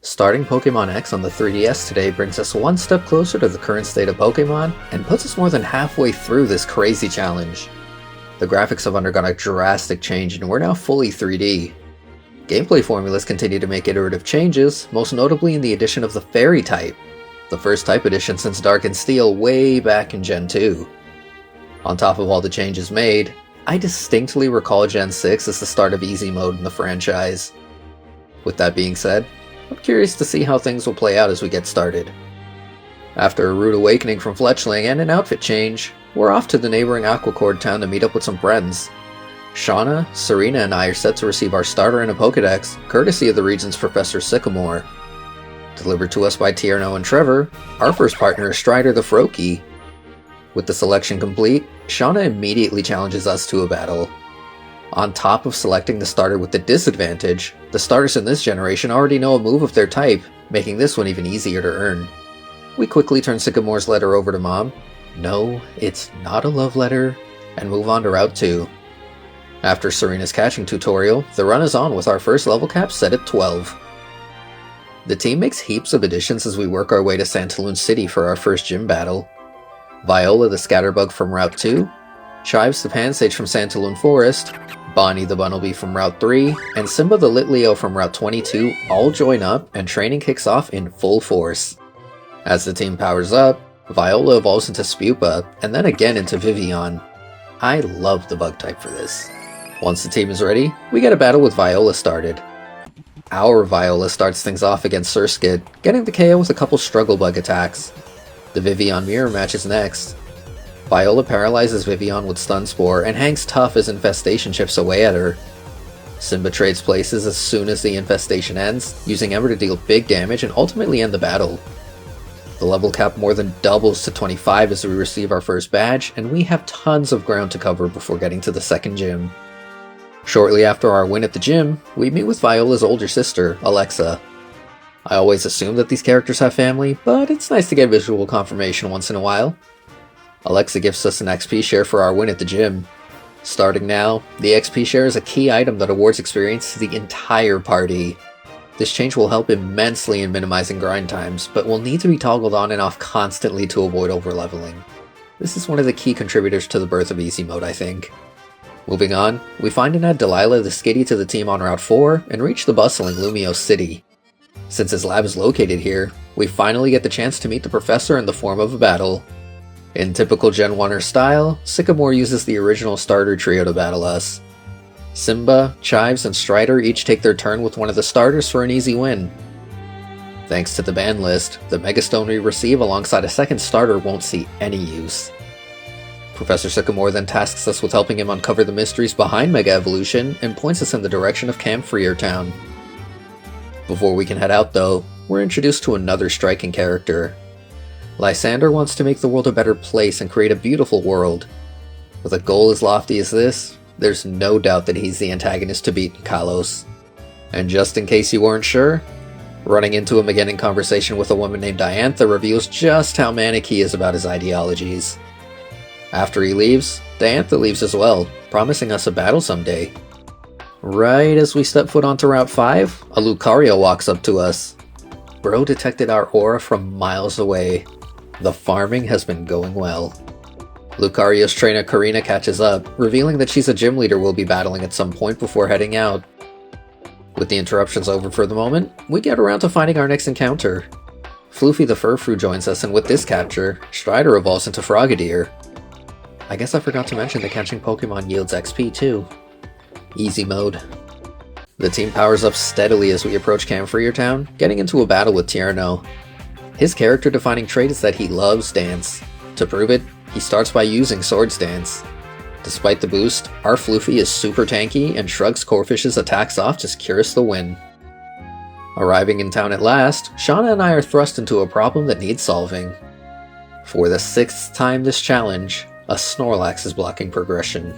Starting Pokémon X on the 3DS today brings us one step closer to the current state of Pokémon, and puts us more than halfway through this crazy challenge. The graphics have undergone a drastic change and we're now fully 3D. Gameplay formulas continue to make iterative changes, most notably in the addition of the Fairy type, the first type addition since Dark and Steel way back in Gen 2. On top of all the changes made, I distinctly recall Gen 6 as the start of Easy Mode in the franchise. With that being said, I'm curious to see how things will play out as we get started. After a rude awakening from Fletchling and an outfit change, we're off to the neighboring Aquacord town to meet up with some friends. Shauna, Serena, and I are set to receive our starter in a Pokédex, courtesy of the region's Professor Sycamore. Delivered to us by Tierno and Trevor, our first partner is Strider the Froakie. With the selection complete, Shauna immediately challenges us to a battle. On top of selecting the starter with the disadvantage, the starters in this generation already know a move of their type, making this one even easier to earn. We quickly turn Sycamore's letter over to Mom. No, it's not a love letter, and move on to Route 2. After Serena's catching tutorial, the run is on with our first level cap set at 12. The team makes heaps of additions as we work our way to Santaloon City for our first gym battle. Viola the Scatterbug from Route 2, Chives the Pansage from Santaloon Forest, Bonnie the Bunnelby from Route 3, and Simba the Litleo from Route 22 all join up and training kicks off in full force. As the team powers up, Viola evolves into Spupa, and then again into Vivian. I love the bug type for this. Once the team is ready, we get a battle with Viola started. Our Viola starts things off against Surskit, getting the KO with a couple struggle bug attacks. The Vivian mirror match is next. Viola paralyzes Vivian with Stun Spore and hangs tough as Infestation chips away at her. Simba trades places as soon as the infestation ends, using Ember to deal big damage and ultimately end the battle. The level cap more than doubles to 25 as we receive our first badge, and we have tons of ground to cover before getting to the second gym. Shortly after our win at the gym, we meet with Viola's older sister, Alexa. I always assume that these characters have family, but it's nice to get visual confirmation once in a while. Alexa gives us an XP share for our win at the gym. Starting now, the XP share is a key item that awards experience to the entire party. This change will help immensely in minimizing grind times, but will need to be toggled on and off constantly to avoid overleveling. This is one of the key contributors to the birth of Easy Mode, I think. Moving on, we find and add Delilah the Skitty to the team on Route 4 and reach the bustling Lumiose City. Since his lab is located here, we finally get the chance to meet the professor in the form of a battle. In typical Gen 1er style, Sycamore uses the original starter trio to battle us. Simba, Chives, and Strider each take their turn with one of the starters for an easy win. Thanks to the ban list, the Megastone we receive alongside a second starter won't see any use. Professor Sycamore then tasks us with helping him uncover the mysteries behind Mega Evolution and points us in the direction of Camp Freer Town. Before we can head out though, we're introduced to another striking character. Lysandre wants to make the world a better place and create a beautiful world. With a goal as lofty as this, there's no doubt that he's the antagonist to beat in Kalos. And just in case you weren't sure, running into him again in conversation with a woman named Diantha reveals just how manic he is about his ideologies. After he leaves, Diantha leaves as well, promising us a battle someday. Right as we step foot onto Route 5, a Lucario walks up to us. Bro detected our aura from miles away. The farming has been going well. Lucario's trainer Karina catches up, revealing that she's a gym leader we'll be battling at some point before heading out. With the interruptions over for the moment, we get around to finding our next encounter. Floofy the Furfrou joins us, and with this capture, Strider evolves into Frogadier. I guess I forgot to mention that catching Pokemon yields XP too. Easy mode. The team powers up steadily as we approach Camp Freer Town, getting into a battle with Tierno. His character-defining trait is that he loves dance. To prove it, he starts by using Swords Dance. Despite the boost, our Floofy is super tanky and shrugs Corfish's attacks off to secure us the win. Arriving in town at last, Shauna and I are thrust into a problem that needs solving. For the 6th time this challenge, a Snorlax is blocking progression.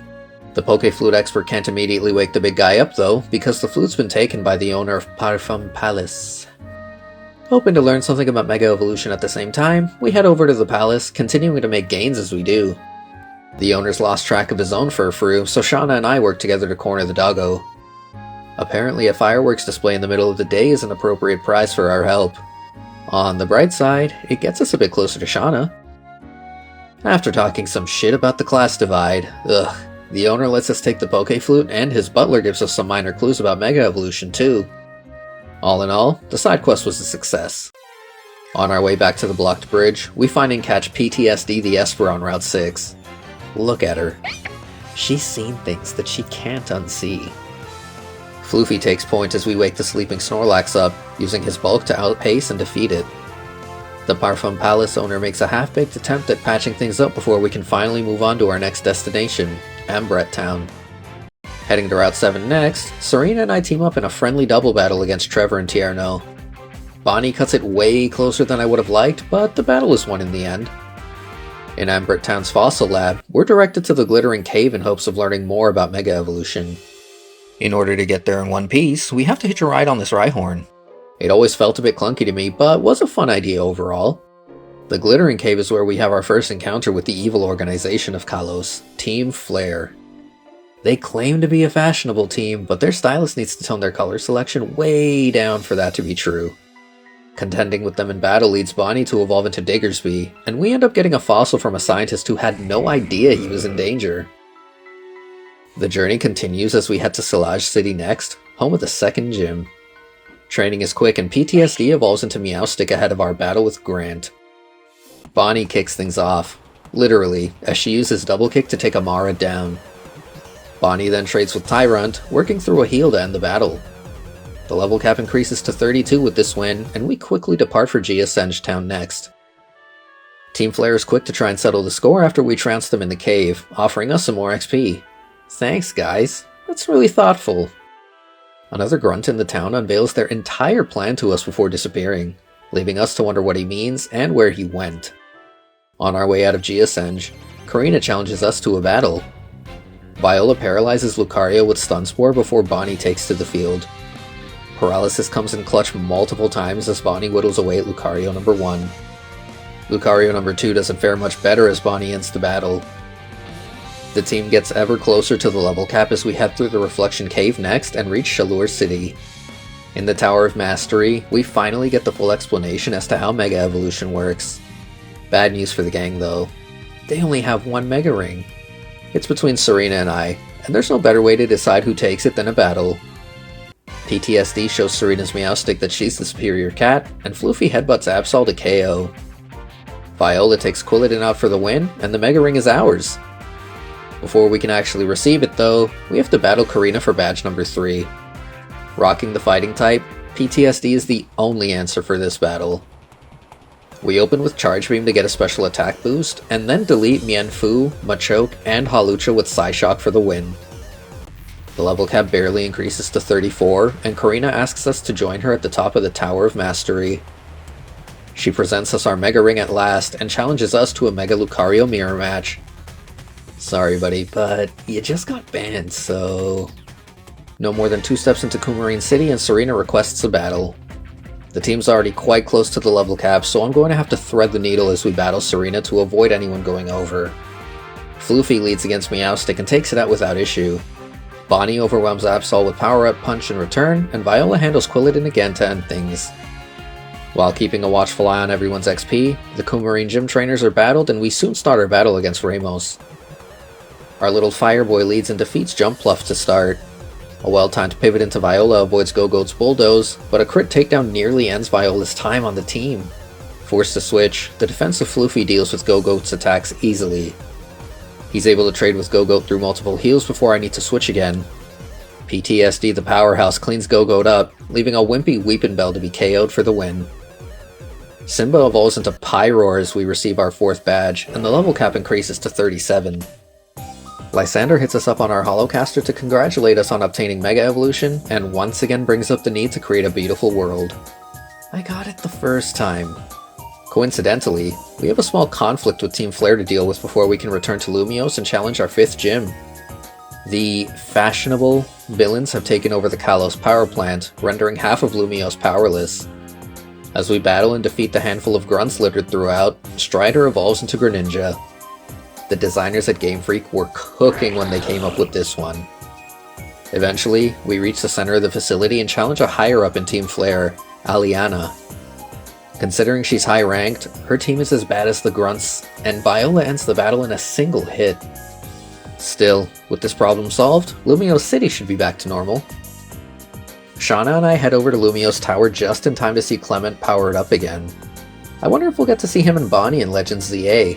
The Pokeflute expert can't immediately wake the big guy up though, because the flute's been taken by the owner of Parfum Palace. Hoping to learn something about Mega Evolution at the same time, we head over to the palace, continuing to make gains as we do. The owner's lost track of his own Furfrou, so Shauna and I work together to corner the doggo. Apparently a fireworks display in the middle of the day is an appropriate prize for our help. On the bright side, it gets us a bit closer to Shauna. After talking some shit about the class divide, the owner lets us take the Poké Flute, and his butler gives us some minor clues about Mega Evolution too. All in all, the side quest was a success. On our way back to the blocked bridge, we find and catch PTSD the Esper on Route 6. Look at her. She's seen things that she can't unsee. Floofy takes point as we wake the sleeping Snorlax up, using his bulk to outpace and defeat it. The Parfum Palace owner makes a half-baked attempt at patching things up before we can finally move on to our next destination, Ambret Town. Heading to Route 7 next, Serena and I team up in a friendly double battle against Trevor and Tierno. Bonnie cuts it way closer than I would have liked, but the battle is won in the end. In Ambret Town's fossil lab, we're directed to the Glittering Cave in hopes of learning more about Mega Evolution. In order to get there in one piece, we have to hitch a ride on this Rhyhorn. It always felt a bit clunky to me, but was a fun idea overall. The Glittering Cave is where we have our first encounter with the evil organization of Kalos, Team Flare. They claim to be a fashionable team, but their stylist needs to tone their color selection way down for that to be true. Contending with them in battle leads Bonnie to evolve into Diggersby, and we end up getting a fossil from a scientist who had no idea he was in danger. The journey continues as we head to Silage City next, home of the second gym. Training is quick and PTSD evolves into Meowstic ahead of our battle with Grant. Bonnie kicks things off, literally, as she uses double kick to take Amara down. Bonnie then trades with Tyrant, working through a heal to end the battle. The level cap increases to 32 with this win, and we quickly depart for Geosenge Town next. Team Flare is quick to try and settle the score after we trounce them in the cave, offering us some more XP. Thanks guys, that's really thoughtful. Another grunt in the town unveils their entire plan to us before disappearing, leaving us to wonder what he means and where he went. On our way out of Geosenge, Karina challenges us to a battle. Viola paralyzes Lucario with Stun Spore before Bonnie takes to the field. Paralysis comes in clutch multiple times as Bonnie whittles away at Lucario number 1. Lucario number 2 doesn't fare much better as Bonnie ends the battle. The team gets ever closer to the level cap as we head through the Reflection Cave next and reach Shalour City. In the Tower of Mastery, we finally get the full explanation as to how Mega Evolution works. Bad news for the gang though. They only have one Mega Ring. It's between Serena and I, and there's no better way to decide who takes it than a battle. PTSD shows Serena's Meowstic that she's the superior cat, and Floofy headbutts Absol to KO. Viola takes Quilladin out for the win, and the Mega Ring is ours. Before we can actually receive it though, we have to battle Karina for badge number 3. Rocking the fighting type, PTSD is the only answer for this battle. We open with Charge Beam to get a special attack boost, and then delete Mienfoo, Machoke, and Hawlucha with Psyshock for the win. The level cap barely increases to 34, and Karina asks us to join her at the top of the Tower of Mastery. She presents us our Mega Ring at last, and challenges us to a Mega Lucario mirror match. Sorry buddy, but you just got banned, so... No more than 2 steps into Coumarine City and Serena requests a battle. The team's already quite close to the level cap, so I'm going to have to thread the needle as we battle Serena to avoid anyone going over. Floofy leads against Meowstic and takes it out without issue. Bonnie overwhelms Absol with Power Up Punch in return, and Viola handles Quilladin again to end things. While keeping a watchful eye on everyone's XP, the Coumarine gym trainers are battled and we soon start our battle against Ramos. Our little Fireboy leads and defeats Jumpluff to start. A well-timed pivot into Viola avoids Go-Goat's Bulldoze, but a crit takedown nearly ends Viola's time on the team. Forced to switch, the defensive Floofy deals with Go-Goat's attacks easily. He's able to trade with Go-Goat through multiple heals before I need to switch again. PTSD the powerhouse cleans Go-Goat up, leaving a wimpy Weepinbell to be KO'd for the win. Simba evolves into Pyroar as we receive our 4th badge, and the level cap increases to 37. Lysandre hits us up on our Holocaster to congratulate us on obtaining Mega Evolution, and once again brings up the need to create a beautiful world. I got it the first time. Coincidentally, we have a small conflict with Team Flare to deal with before we can return to Lumiose and challenge our 5th gym. The fashionable villains have taken over the Kalos power plant, rendering half of Lumiose powerless. As we battle and defeat the handful of grunts littered throughout, Strider evolves into Greninja. The designers at Game Freak were cooking when they came up with this one. Eventually, we reach the center of the facility and challenge a higher up in Team Flare, Aliana. Considering she's high ranked, her team is as bad as the Grunts, and Viola ends the battle in a single hit. Still, with this problem solved, Lumio City should be back to normal. Shauna and I head over to Lumio's tower just in time to see Clement powered up again. I wonder if we'll get to see him and Bonnie in Legends ZA.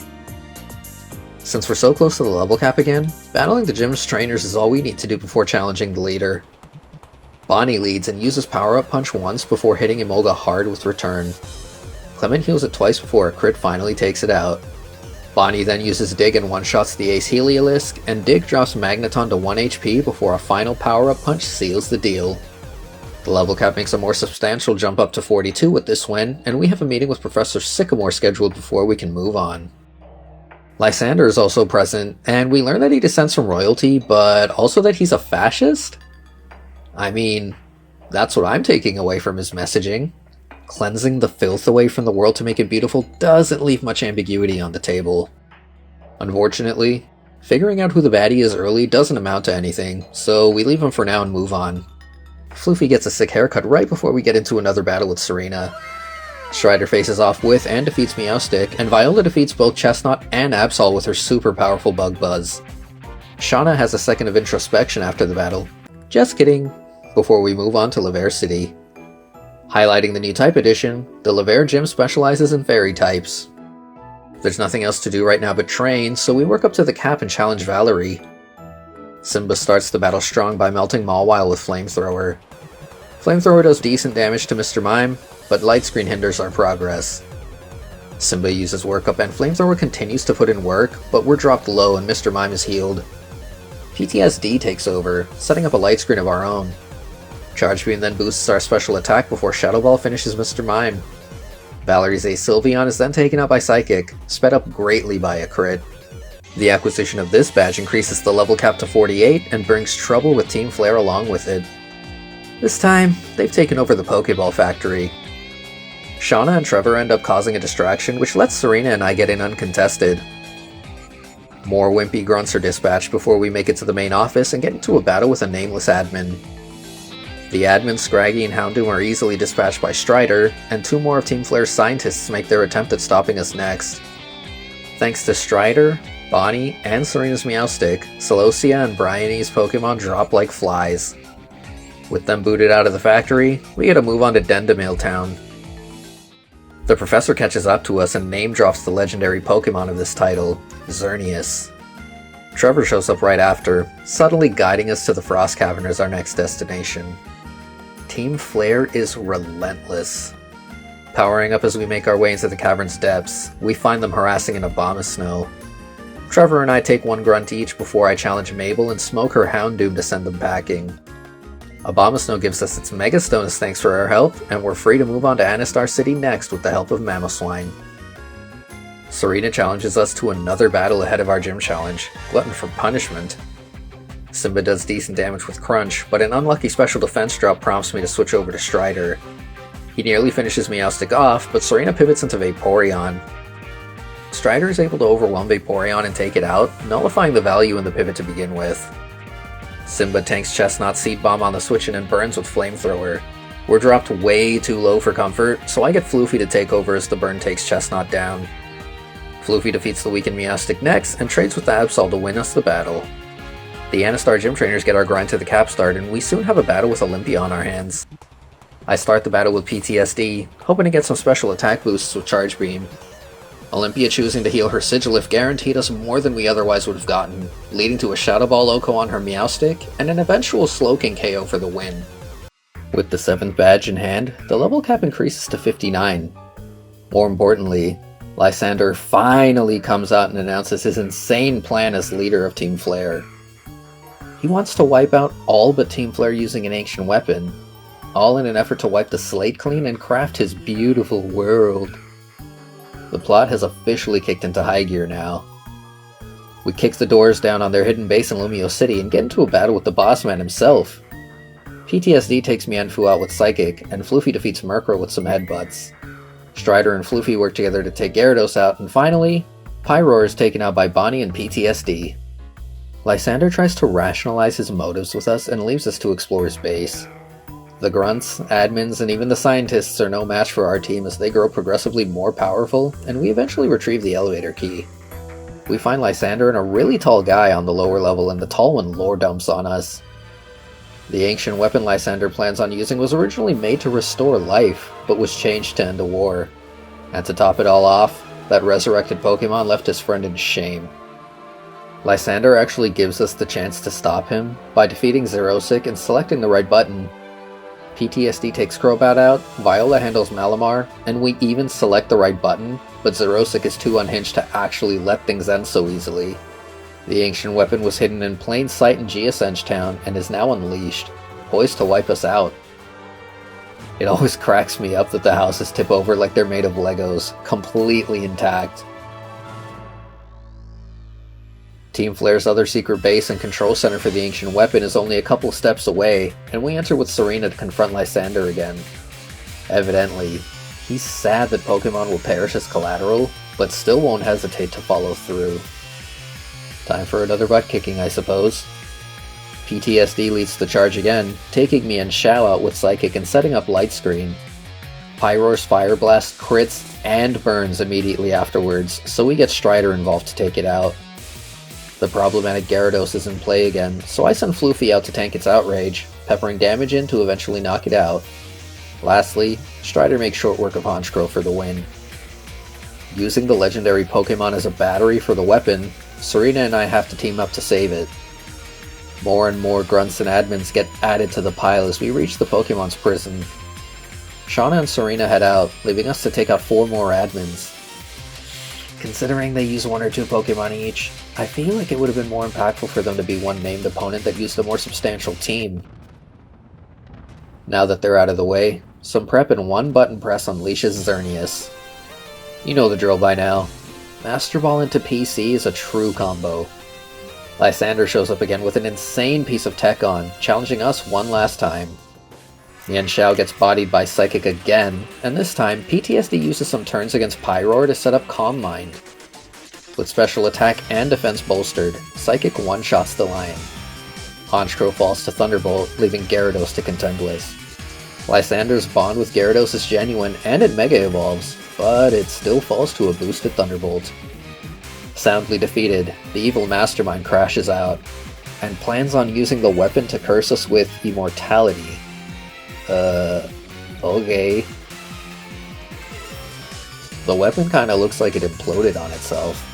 Since we're so close to the level cap again, battling the gym's trainers is all we need to do before challenging the leader. Bonnie leads and uses power-up punch once before hitting Emolga hard with return. Clement heals it twice before a crit finally takes it out. Bonnie then uses Dig and one-shots the Ace Heliolisk, and Dig drops Magneton to 1 HP before a final power-up punch seals the deal. The level cap makes a more substantial jump up to 42 with this win, and we have a meeting with Professor Sycamore scheduled before we can move on. Lysandre is also present, and we learn that he descends from royalty, but also that he's a fascist? I mean, that's what I'm taking away from his messaging. Cleansing the filth away from the world to make it beautiful doesn't leave much ambiguity on the table. Unfortunately, figuring out who the baddie is early doesn't amount to anything, so we leave him for now and move on. Floofy gets a sick haircut right before we get into another battle with Serena. Strider faces off with and defeats Meowstic, and Viola defeats both Chestnut and Absol with her super powerful Bug Buzz. Shauna has a second of introspection after the battle. Just kidding, before we move on to Laver City. Highlighting the new type addition, the Laver gym specializes in fairy types. There's nothing else to do right now but train, so we work up to the cap and challenge Valerie. Simba starts the battle strong by melting Mawile with Flamethrower. Flamethrower does decent damage to Mr. Mime, but Light Screen hinders our progress. Simba uses Work Up and Flamethrower continues to put in work, but we're dropped low and Mr. Mime is healed. PTSD takes over, setting up a Light Screen of our own. Charge Beam then boosts our special attack before Shadow Ball finishes Mr. Mime. Valerie's Ace Sylveon is then taken out by Psychic, sped up greatly by a crit. The acquisition of this badge increases the level cap to 48 and brings trouble with Team Flare along with it. This time, they've taken over the Pokeball factory. Shauna and Trevor end up causing a distraction, which lets Serena and I get in uncontested. More wimpy grunts are dispatched before we make it to the main office and get into a battle with a nameless admin. The admin, Scraggy, and Houndoom are easily dispatched by Strider, and 2 more of Team Flare's scientists make their attempt at stopping us next. Thanks to Strider, Bonnie, and Serena's Meowstic, Celosia and Bryony's Pokemon drop like flies. With them booted out of the factory, we get to move on to Dendemale Town. The professor catches up to us and name drops the legendary Pokemon of this title, Xerneas. Trevor shows up right after, subtly guiding us to the Frost Cavern as our next destination. Team Flare is relentless. Powering up as we make our way into the cavern's depths, we find them harassing an Abomasnow. Trevor and I take 1 grunt each before I challenge Mabel and smoke her Houndoom to send them packing. Abomasnow gives us its Mega Stone as thanks for our help, and we're free to move on to Anistar City next with the help of Mamoswine. Serena challenges us to another battle ahead of our gym challenge, Glutton for Punishment. Simba does decent damage with Crunch, but an unlucky special defense drop prompts me to switch over to Strider. He nearly finishes Meowstic off, but Serena pivots into Vaporeon. Strider is able to overwhelm Vaporeon and take it out, nullifying the value in the pivot to begin with. Simba tanks Chestnut Seed Bomb on the switch and burns with Flamethrower. We're dropped way too low for comfort, so I get Floofy to take over as the burn takes Chestnut down. Floofy defeats the weakened Meowstic next and trades with the Absol to win us the battle. The Anistar gym trainers get our grind to the cap start, and we soon have a battle with Olympia on our hands. I start the battle with PTSD, hoping to get some special attack boosts with Charge Beam. Olympia choosing to heal her Sigilif guaranteed us more than we otherwise would have gotten, leading to a Shadow Ball Loco on her Meowstic, and an eventual Slowking KO for the win. With the 7th badge in hand, the level cap increases to 59. More importantly, Lysandre finally comes out and announces his insane plan as leader of Team Flare. He wants to wipe out all but Team Flare using an ancient weapon, all in an effort to wipe the slate clean and craft his beautiful world. The plot has officially kicked into high gear now. We kick the doors down on their hidden base in Lumio City and get into a battle with the boss man himself. PTSD takes Mianfu out with Psychic, and Floofy defeats Murkrow with some headbutts. Strider and Floofy work together to take Gyarados out, and finally, Pyroar is taken out by Bonnie and PTSD. Lysandre tries to rationalize his motives with us and leaves us to explore his base. The grunts, admins, and even the scientists are no match for our team as they grow progressively more powerful, and we eventually retrieve the elevator key. We find Lysandre and a really tall guy on the lower level, and the tall one lore dumps on us. The ancient weapon Lysandre plans on using was originally made to restore life, but was changed to end a war. And to top it all off, that resurrected Pokémon left his friend in shame. Lysandre actually gives us the chance to stop him by defeating Xerosic and selecting the right button. PTSD takes Crobat out, Viola handles Malamar, and we even select the right button, but Xerosic is too unhinged to actually let things end so easily. The ancient weapon was hidden in plain sight in Geosenge Town and is now unleashed, poised to wipe us out. It always cracks me up that the houses tip over like they're made of Legos, completely intact. Team Flare's other secret base and control center for the ancient weapon is only a couple steps away, and we enter with Serena to confront Lysandre again. Evidently, he's sad that Pokemon will perish as collateral, but still won't hesitate to follow through. Time for another butt kicking, I suppose. PTSD leads the charge again, taking me and Xiao out with Psychic and setting up Light Screen. Pyroar's Fire Blast crits and burns immediately afterwards, so we get Strider involved to take it out. The problematic Gyarados is in play again, so I send Floofy out to tank its outrage, peppering damage in to eventually knock it out. Lastly, Strider makes short work of Honchkrow for the win. Using the legendary Pokemon as a battery for the weapon, Serena and I have to team up to save it. More and more grunts and admins get added to the pile as we reach the Pokemon's prison. Shauna and Serena head out, leaving us to take out 4 more admins. Considering they use 1 or 2 Pokemon each, I feel like it would have been more impactful for them to be one named opponent that used a more substantial team. Now that they're out of the way, some prep and 1 button press unleashes Xerneas. You know the drill by now. Master Ball into PC is a true combo. Lysandre shows up again with an insane piece of tech on, challenging us one last time. Yan Xiao gets bodied by Psychic again, and this time PTSD uses some turns against Pyroar to set up Calm Mind. With special attack and defense bolstered, Psychic one-shots the Lion. Honchkrow falls to Thunderbolt, leaving Gyarados to contend with. Lysandre's bond with Gyarados is genuine and it Mega Evolves, but it still falls to a boosted Thunderbolt. Soundly defeated, the evil mastermind crashes out, and plans on using the weapon to curse us with immortality. Okay. The weapon kinda looks like it imploded on itself.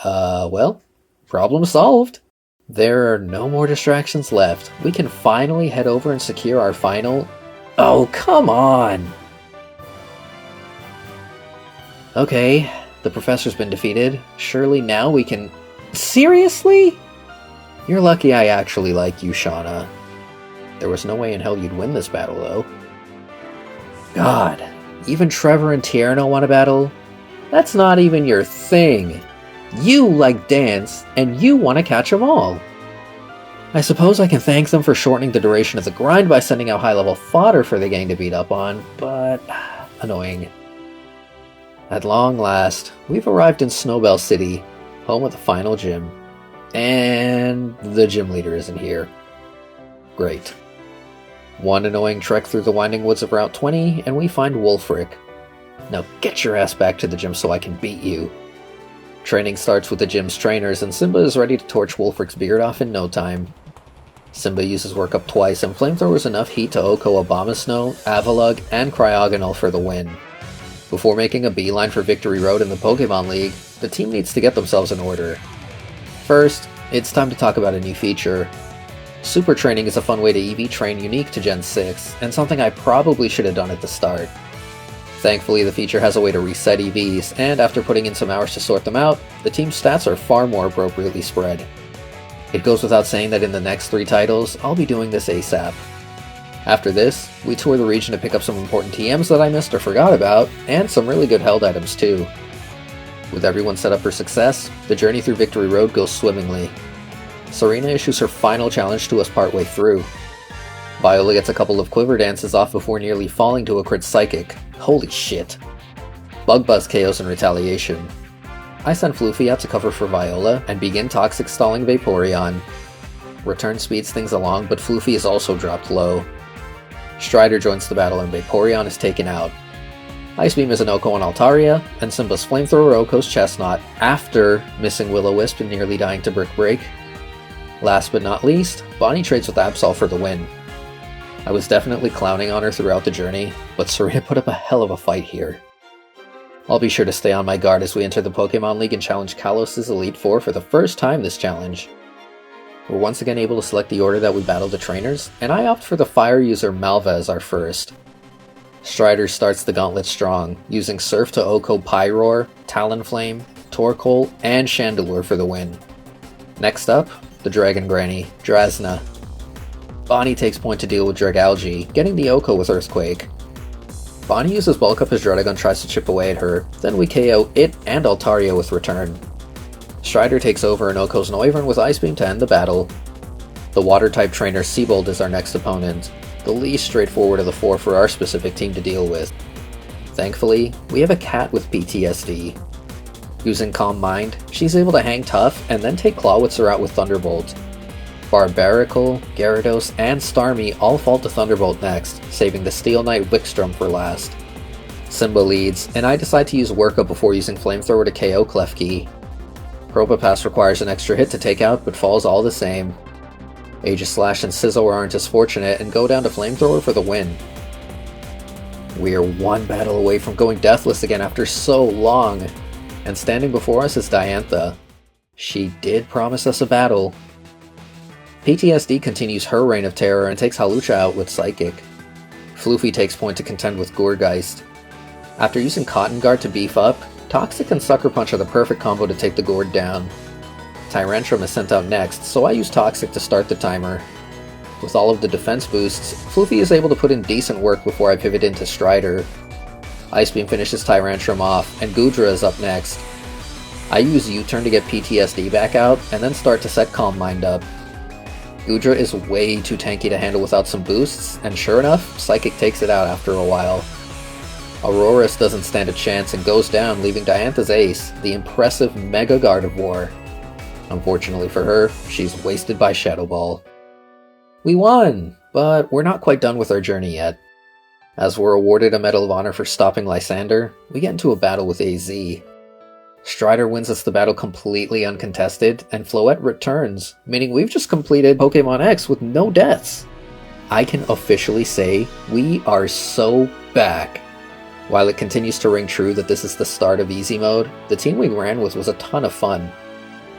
Well, problem solved. There are no more distractions left. We can finally head over and secure our final... Oh, come on! Okay, the professor's been defeated. Surely now we can... Seriously? You're lucky I actually like you, Shauna. There was no way in hell you'd win this battle, though. God, even Trevor and Tierno want to battle? That's not even your thing. You like dance, and you want to catch them all. I suppose I can thank them for shortening the duration of the grind by sending out high-level fodder for the gang to beat up on, but... annoying. At long last, we've arrived in Snowbell City, home of the final gym. And the gym leader isn't here. Great. One annoying trek through the winding woods of Route 20, and we find Wulfric. Now get your ass back to the gym so I can beat you. Training starts with the gym's trainers, and Simba is ready to torch Wulfric's beard off in no time. Simba uses Work Up twice, and flamethrowers enough heat to Oko Abomasnow, Avalugg, and Cryogonal for the win. Before making a beeline for Victory Road in the Pokemon League, the team needs to get themselves in order. First, it's time to talk about a new feature. Super Training is a fun way to EV train unique to Gen 6, and something I probably should have done at the start. Thankfully, the feature has a way to reset EVs, and after putting in some hours to sort them out, the team's stats are far more appropriately spread. It goes without saying that in the next 3 titles, I'll be doing this ASAP. After this, we tour the region to pick up some important TMs that I missed or forgot about, and some really good held items too. With everyone set up for success, the journey through Victory Road goes swimmingly. Serena issues her final challenge to us partway through. Viola gets a couple of quiver dances off before nearly falling to a crit Psychic. Holy shit. Bug Buzz KOs in retaliation. I send Floofy out to cover for Viola and begin toxic stalling Vaporeon. Return speeds things along, but Floofy is also dropped low. Strider joins the battle and Vaporeon is taken out. Ice Beam is an Oko on Altaria, and Simba's Flamethrower Oko's Chestnut after missing Will-O-Wisp and nearly dying to Brick Break. Last but not least, Bonnie trades with Absol for the win. I was definitely clowning on her throughout the journey, but Serena put up a hell of a fight here. I'll be sure to stay on my guard as we enter the Pokemon League and challenge Kalos' Elite Four for the first time this challenge. We're once again able to select the order that we battle the trainers, and I opt for the fire user Malva as our first. Strider starts the gauntlet strong, using Surf to Oko Pyroar, Talonflame, Torkoal, and Chandelure for the win. Next up, the Dragon Granny, Drasna. Bonnie takes point to deal with Dragalge, getting the Oko with Earthquake. Bonnie uses Bulk Up as Druddigon tries to chip away at her, then we KO it and Altaria with Return. Strider takes over and Oko's Noivern with Ice Beam to end the battle. The Water-type trainer Seabold is our next opponent, the least straightforward of the four for our specific team to deal with. Thankfully, we have a cat with PTSD. Using Calm Mind, she's able to hang tough and then take Clawitzer out with Thunderbolt. Barbaracle, Gyarados, and Starmie all fall to Thunderbolt next, saving the Steel Knight Wickstrom for last. Simba leads, and I decide to use Work Up before using Flamethrower to KO Klefki. Probopass requires an extra hit to take out, but falls all the same. Aegislash and Scizor aren't as fortunate and go down to Flamethrower for the win. We are one battle away from going deathless again after so long, and standing before us is Diantha. She did promise us a battle. PTSD continues her reign of terror and takes Hawlucha out with Psychic. Floofy takes point to contend with Gourgeist. After using Cotton Guard to beef up, Toxic and Sucker Punch are the perfect combo to take the Gourd down. Tyrantrum is sent out next, so I use Toxic to start the timer. With all of the defense boosts, Floofy is able to put in decent work before I pivot into Strider. Ice Beam finishes Tyrantrum off, and Goodra is up next. I use U-turn to get PTSD back out, and then start to set Calm Mind up. Goodra is way too tanky to handle without some boosts, and sure enough, Psychic takes it out after a while. Aurorus doesn't stand a chance and goes down, leaving Diantha's ace, the impressive Mega Gardevoir. Unfortunately for her, she's wasted by Shadow Ball. We won, but we're not quite done with our journey yet. As we're awarded a Medal of Honor for stopping Lysandre, we get into a battle with AZ. Strider wins us the battle completely uncontested, and Floette returns, meaning we've just completed Pokemon X with no deaths. I can officially say, we are so back. While it continues to ring true that this is the start of Easy Mode, the team we ran with was a ton of fun.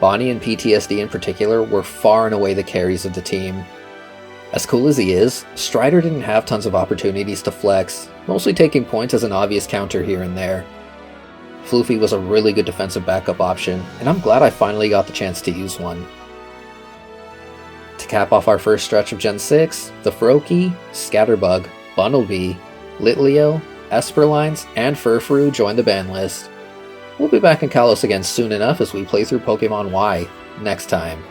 Bonnie and PTSD in particular were far and away the carries of the team. As cool as he is, Strider didn't have tons of opportunities to flex, mostly taking points as an obvious counter here and there. Floofy was a really good defensive backup option, and I'm glad I finally got the chance to use one. To cap off our first stretch of Gen 6, the Froakie, Scatterbug, Bunnelby, Litleo, Esperlines, and Furfrou join the ban list. We'll be back in Kalos again soon enough as we play through Pokemon Y next time.